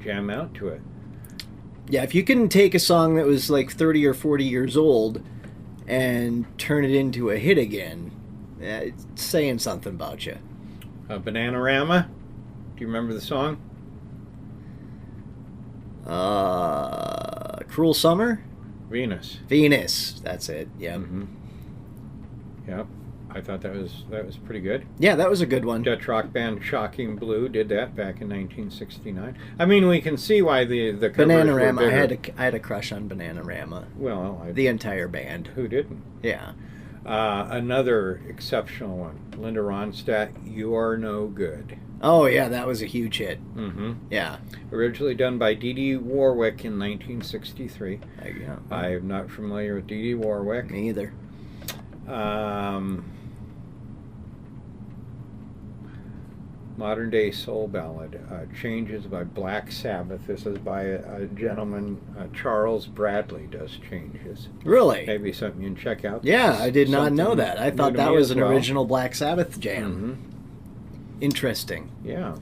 S2: jam out to it.
S1: Yeah, if you can take a song that was like 30 or 40 years old and turn it into a hit again, it's saying something about you.
S2: Bananarama. Do you remember the song?
S1: Cruel Summer?
S2: Venus.
S1: Venus. That's it. Yeah.
S2: Mm-hmm. Yep. I thought that was pretty good.
S1: Yeah, that was a good one.
S2: Dutch rock band Shocking Blue did that back in 1969. I mean, we can see why the covers
S1: Bananarama.
S2: were bigger.
S1: I had a crush on Bananarama.
S2: Well,
S1: the entire band.
S2: Who didn't?
S1: Yeah.
S2: Another exceptional one, Linda Ronstadt, You Are No Good.
S1: Oh yeah, that was a huge hit.
S2: Mm-hmm.
S1: Yeah.
S2: Originally done by Dee Dee Warwick in 1963.
S1: There you go.
S2: I'm not familiar with Dee Dee Warwick.
S1: Me either.
S2: Modern Day Soul Ballad, Changes by Black Sabbath. This is by a gentleman, Charles Bradley does Changes.
S1: Really?
S2: Maybe something you can check out.
S1: Yeah, I did not know that. I thought that was an original Black Sabbath jam.
S2: Mm-hmm.
S1: Interesting.
S2: Yeah.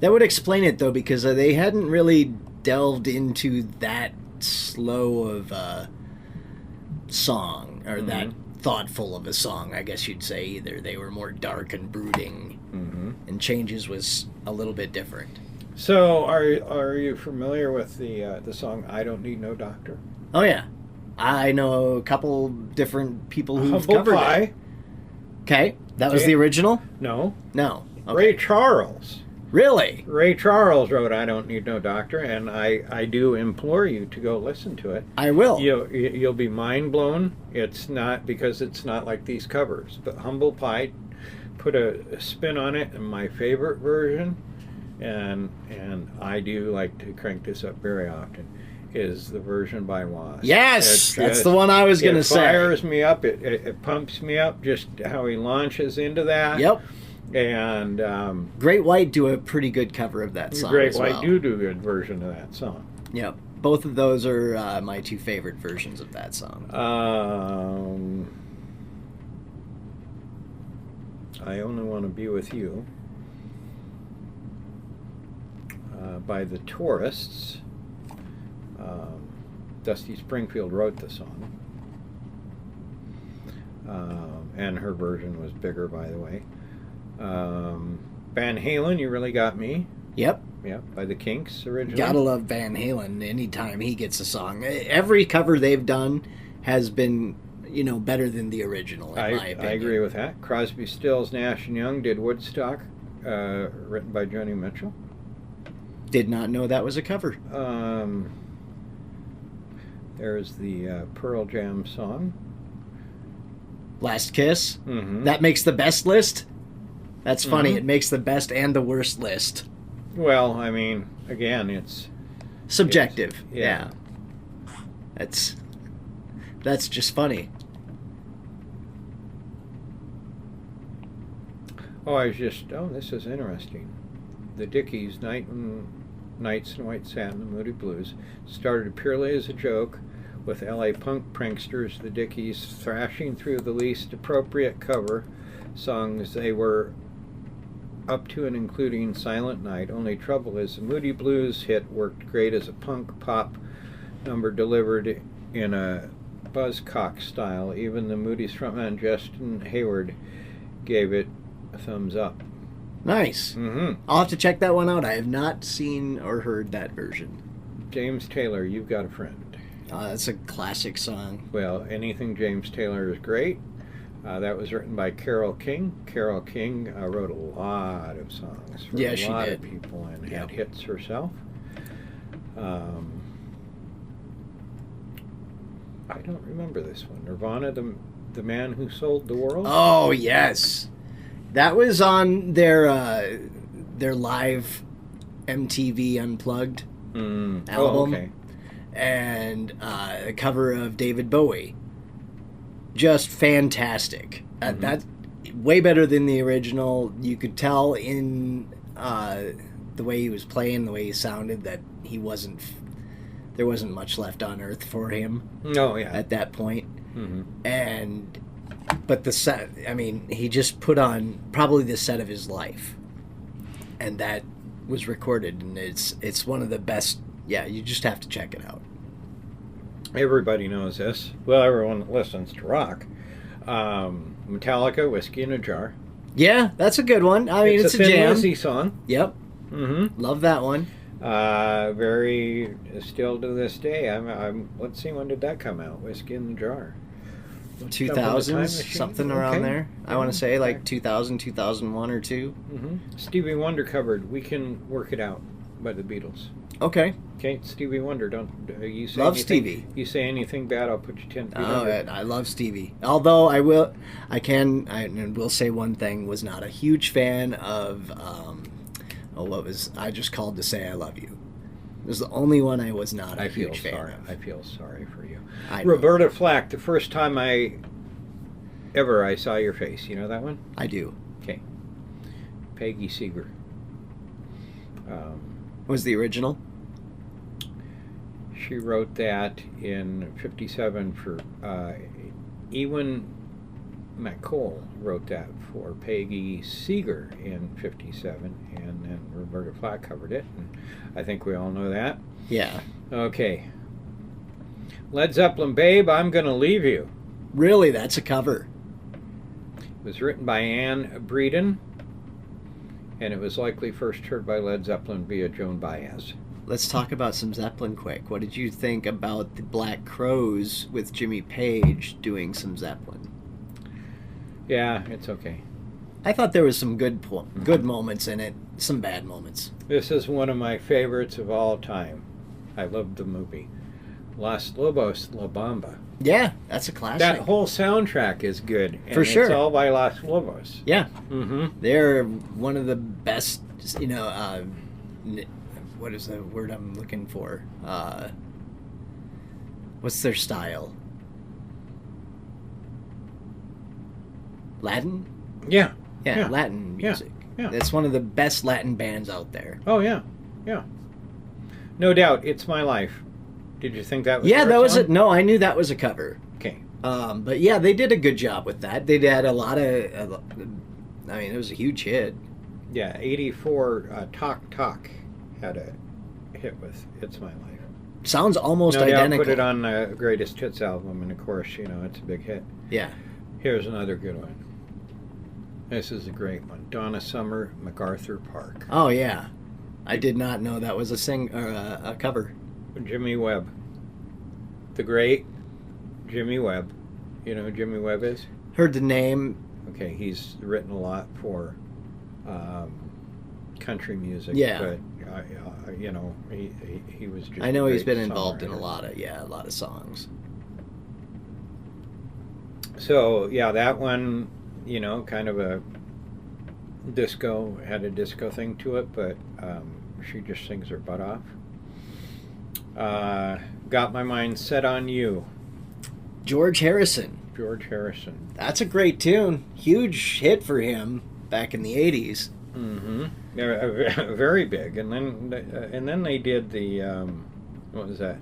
S1: That would explain it, though, because they hadn't really delved into that slow of a song, or that thoughtful of a song, I guess you'd say, either. They were more dark and brooding, and Changes was a little bit different.
S2: So, are you familiar with the song "I Don't Need No Doctor"?
S1: Oh yeah, I know a couple different people who've
S2: Humble
S1: covered
S2: Pie.
S1: it. Okay, that was the original.
S2: No.
S1: Okay.
S2: Ray Charles.
S1: Really?
S2: Ray Charles wrote "I Don't Need No Doctor," and I do implore you to go listen to it.
S1: I will.
S2: You'll be mind blown. It's not like these covers, but Humble Pie put a spin on it, and my favorite version, and I do like to crank this up very often, is the version by Wasp.
S1: Yes, that's the one I was going to say.
S2: It fires me up. It pumps me up. Just how he launches into that.
S1: Yep.
S2: And
S1: Great White do a pretty good cover of that song.
S2: Great White do a good version of that song.
S1: Yep. Both of those are my two favorite versions of that song.
S2: I Only Want to Be With You by the Tourists. Dusty Springfield wrote the song. And her version was bigger, by the way. Van Halen, You Really Got Me.
S1: Yep.
S2: Yep, by the Kinks originally.
S1: Gotta love Van Halen anytime he gets a song. Every cover they've done has been, better than the original, in my opinion.
S2: I agree with that. Crosby, Stills, Nash & Young did Woodstock, written by Joni Mitchell.
S1: Did not know that was a cover.
S2: There's the Pearl Jam song.
S1: Last Kiss.
S2: Mm-hmm.
S1: That makes the best list. That's funny. It makes the best and the worst list.
S2: Well, I mean, again, it's
S1: subjective.
S2: Yeah.
S1: That's just funny.
S2: This is interesting. The Dickies, Nights in White Satin, the Moody Blues, started purely as a joke, with LA punk pranksters, the Dickies, thrashing through the least appropriate cover songs they were up to and including Silent Night. Only trouble is the Moody Blues hit worked great as a punk pop number delivered in a buzzcock style. Even the Moody's frontman Justin Hayward gave it a thumbs up.
S1: Nice.
S2: Mm-hmm.
S1: I'll have to check that one out. I have not seen or heard that version.
S2: James Taylor, You've Got a Friend.
S1: That's a classic song.
S2: Well, anything James Taylor is great. That was written by Carole King. Carole King wrote a lot of songs for a lot of people and had hits herself. I don't remember this one. Nirvana, the Man Who Sold the World?
S1: Oh, yes. That was on their live MTV Unplugged album.
S2: Oh, okay.
S1: And a cover of David Bowie. Just fantastic.
S2: Mm-hmm.
S1: That's way better than the original. You could tell in the way he was playing, the way he sounded, that there wasn't much left on earth for him.
S2: Oh, yeah.
S1: At that point.
S2: Mm-hmm.
S1: But the set, I mean, he just put on probably the set of his life. And that was recorded, and it's one of the best. Yeah, you just have to check it out.
S2: Everybody knows this. Well, everyone that listens to rock. Metallica, Whiskey in a Jar.
S1: Yeah, that's a good one. I mean, it's a
S2: Thin
S1: jam.
S2: Lizzy song.
S1: Yep.
S2: Mm-hmm.
S1: Love that one.
S2: Very, still to this day. Let's see, when did that come out? Whiskey in the Jar.
S1: 2000s, something around there. I want to say like 2000, 2001 or 2.
S2: Mm-hmm. Stevie Wonder covered "We Can Work It Out" by the Beatles.
S1: Okay.
S2: Okay, Stevie Wonder. Don't you say
S1: love
S2: anything,
S1: Stevie.
S2: You say anything bad, I'll put you 10 feet
S1: Oh,
S2: under.
S1: I love Stevie. Although I will say one thing. Was not a huge fan of. I Just Called to Say I Love You. It was the only one I was not a huge fan of.
S2: I feel sorry for you.
S1: I
S2: Roberta Flack. The first time I saw your face. You know that one?
S1: I do.
S2: Okay. Peggy Seeger.
S1: Was the original?
S2: She wrote that in '57 for Ewan McCall wrote that for Peggy Seeger in '57, and then Roberta Flack covered it, and I think we all know that.
S1: Yeah.
S2: Okay. Led Zeppelin, Babe, I'm Gonna Leave You.
S1: Really, that's a cover.
S2: It was written by Ann Breeden, and it was likely first heard by Led Zeppelin via Joan Baez.
S1: Let's talk about some Zeppelin quick. What did you think about the Black Crowes with Jimmy Page doing some Zeppelin?
S2: Yeah, it's okay.
S1: I thought there was some good moments in it, some bad moments.
S2: This is one of my favorites of all time. I loved the movie. Los Lobos, La Bamba.
S1: Yeah, that's a classic.
S2: That whole soundtrack is good. And
S1: For sure.
S2: It's all by Los Lobos.
S1: Yeah.
S2: Mm-hmm.
S1: They're one of the best, what is the word I'm looking for? What's their style? Latin?
S2: Yeah.
S1: Yeah, Latin music.
S2: Yeah.
S1: It's one of the best Latin bands out there.
S2: Oh, yeah. Yeah. No doubt. It's My Life. Did you think that was
S1: Yeah,
S2: their
S1: that was
S2: song?
S1: it. No, I knew that was a cover.
S2: Okay.
S1: But yeah, they did a good job with that. They had a lot of, it was a huge hit.
S2: Yeah, 84, Talk Talk had a hit with It's My Life.
S1: Sounds almost
S2: no
S1: identical.
S2: doubt put it on the Greatest Hits album, and of course, it's a big hit.
S1: Yeah.
S2: Here's another good one. This is a great one. Donna Summer, MacArthur Park.
S1: Oh, yeah. I did not know that was a cover.
S2: Jimmy Webb. The great Jimmy Webb. You know who Jimmy Webb is?
S1: Heard the name.
S2: Okay, he's written a lot for country music.
S1: Yeah.
S2: But, he was just
S1: I know
S2: a
S1: he's been
S2: great
S1: involved in a
S2: songwriter.
S1: lot of songs.
S2: So, yeah, that one, kind of a had a disco thing to it, but she just sings her butt off. Got My Mind Set on You.
S1: George Harrison.
S2: George Harrison.
S1: That's a great tune. Huge hit for him. back in the 80s.
S2: Mm-hmm. They're very big. And then they did the, what was that?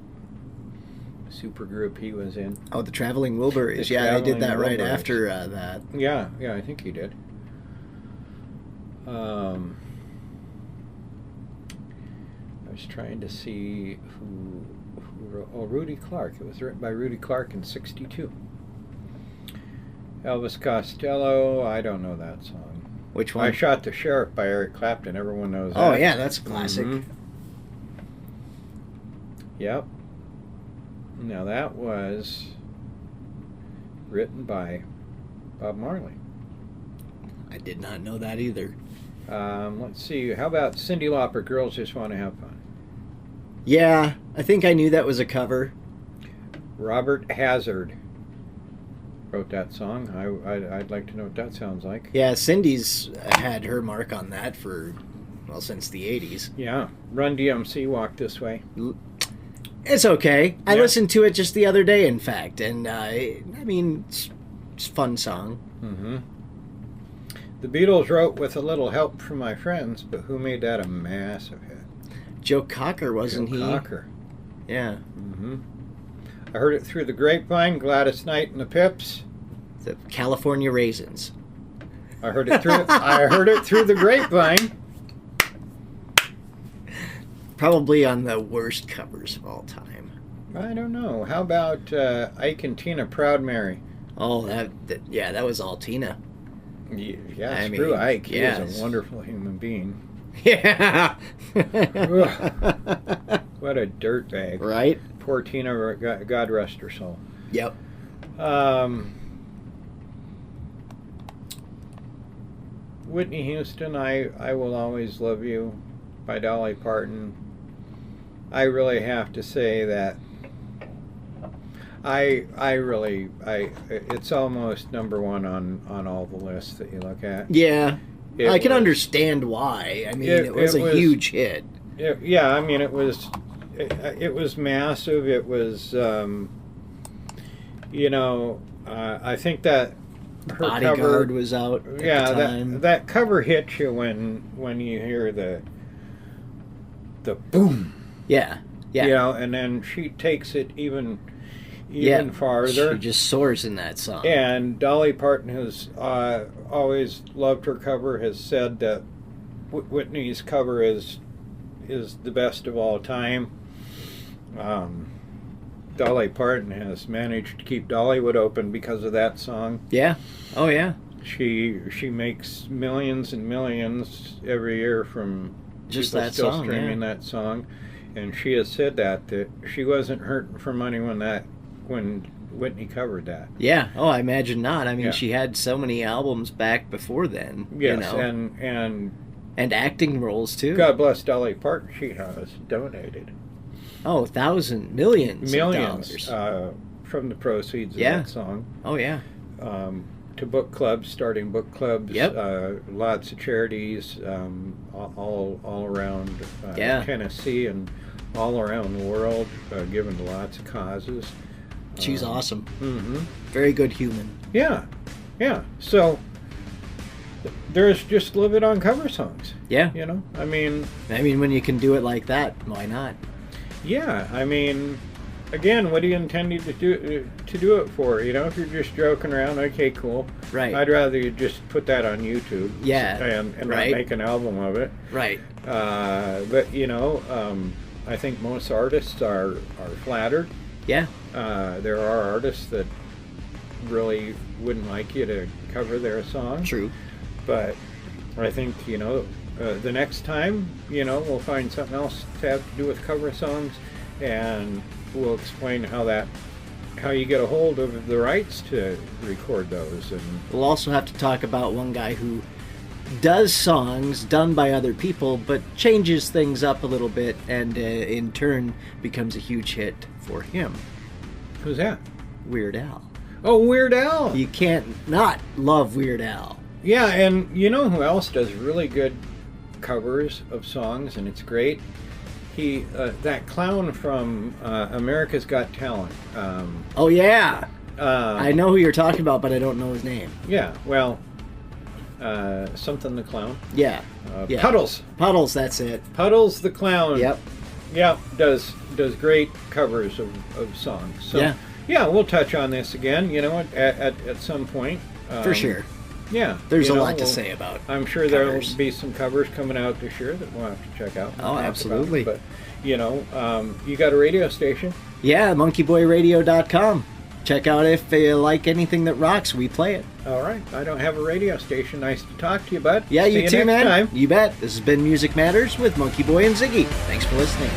S2: Super group he was in.
S1: Oh, the Traveling Wilburys.
S2: The
S1: Yeah, they did that
S2: Traveling
S1: right
S2: Wilburys.
S1: after that.
S2: Yeah, I think he did. I was trying to see who wrote. Oh, Rudy Clark. It was written by Rudy Clark in '62. Elvis Costello. I don't know that song.
S1: Which one?
S2: I Shot the Sheriff by Eric Clapton. Everyone knows that.
S1: Oh, yeah, that's a classic.
S2: Mhm. Yep. Now that was written by Bob Marley.
S1: I did not know that either.
S2: Let's see. How about Cyndi Lauper? Girls Just Want to Have Fun.
S1: Yeah, I think I knew that was a cover.
S2: Robert Hazard wrote that song. I'd like to know what that sounds like.
S1: Yeah, Cindy's had her mark on that for, well, since the 80s.
S2: Yeah. Run DMC, Walk This Way.
S1: It's okay. I
S2: Yeah.
S1: listened to it just the other day, in fact, and I mean, it's a fun song.
S2: Mm-hmm. The Beatles wrote With a Little Help from My Friends, but who made that a massive hit?
S1: Joe Cocker, wasn't
S2: Joe
S1: he?
S2: Cocker.
S1: Yeah.
S2: Mm-hmm. I Heard It Through the Grapevine, Gladys Knight and the Pips.
S1: The California Raisins.
S2: I heard it through the grapevine.
S1: Probably on the worst covers of all time.
S2: I don't know. How about Ike and Tina, Proud Mary?
S1: Oh, that was all Tina.
S2: Yeah,
S1: I
S2: screw
S1: mean,
S2: Ike. He
S1: yes.
S2: was a wonderful human being.
S1: Yeah.
S2: What a dirtbag.
S1: Right?
S2: Poor Tina, God rest her soul.
S1: Yep.
S2: Whitney Houston, I Will Always Love You by Dolly Parton. I really have to say that it's almost number one on all the lists that you look at.
S1: Yeah.
S2: It
S1: I can
S2: was-
S1: understand why. I mean, it was a huge hit.
S2: Yeah, I mean, it was massive. It was, I think that her
S1: Bodyguard
S2: cover
S1: was out at the time.
S2: that cover hits you when you hear the boom.
S1: Yeah. Yeah.
S2: You know, and then she takes it even farther.
S1: She just soars in that song.
S2: And Dolly Parton has always loved her cover, has said that Whitney's cover is the best of all time. Dolly Parton has managed to keep Dollywood open because of that song.
S1: Yeah. Oh, yeah.
S2: She makes millions and millions every year from
S1: Just
S2: people
S1: that
S2: still
S1: song,
S2: streaming that song. And she has said that she wasn't hurting for money when Whitney covered that.
S1: Yeah. Oh, I imagine not. I mean,
S2: Yeah.
S1: she had so many albums back before then.
S2: Yes,
S1: You know?
S2: and
S1: acting roles, too.
S2: God bless Dolly Parton. She has donated
S1: Oh, millions of
S2: millions
S1: dollars.
S2: from the proceeds of
S1: Yeah.
S2: that song
S1: Oh, yeah.
S2: to book clubs, starting book clubs.
S1: Yep.
S2: Lots of charities all around
S1: Yeah.
S2: Tennessee and all around the world, given to lots of causes.
S1: She's awesome.
S2: Mm-hmm.
S1: Very good human.
S2: Yeah. So there's just live it on cover songs.
S1: Yeah.
S2: You know, I mean,
S1: when you can do it like that, why not?
S2: yeah. I mean, again, what are you intending to do it for? You know, if you're just joking around, okay, cool.
S1: Right.
S2: I'd rather you just put that on YouTube.
S1: Yeah,
S2: And
S1: right.
S2: not make an album of it.
S1: Right.
S2: But you know, I think most artists are flattered.
S1: Yeah.
S2: There are artists that really wouldn't like you to cover their song.
S1: True.
S2: But I think, the next time, we'll find something else to have to do with cover songs, and we'll explain how you get a hold of the rights to record those. And
S1: We'll also have to talk about one guy who does songs done by other people, but changes things up a little bit, and in turn becomes a huge hit for him.
S2: who's that?
S1: Weird Al.
S2: Oh, Weird Al.
S1: You can't not love Weird Al.
S2: Yeah, and you know who else does really good covers of songs, and it's great? That clown from America's Got Talent.
S1: Oh, yeah. I know who you're talking about, but I don't know his name.
S2: Yeah, well, Something the Clown.
S1: Yeah. Yeah.
S2: Puddles.
S1: Puddles, that's it.
S2: Puddles the Clown.
S1: Yep.
S2: Yeah, does great covers of songs. So, yeah, we'll touch on this again, at some point.
S1: For sure.
S2: Yeah.
S1: There's a lot to say about
S2: I'm sure
S1: covers.
S2: there'll be some covers coming out this year that we'll have to check out.
S1: Oh, absolutely.
S2: But, you got a radio station.
S1: Yeah, MonkeyBoyRadio.com. Check out if you like anything that rocks, we play it.
S2: All right. I don't have a radio station. Nice to talk to you, bud.
S1: Yeah,
S2: See
S1: you too,
S2: next
S1: man.
S2: time.
S1: You bet. This has been Music Matters with Monkey Boy and Ziggy. Thanks for listening.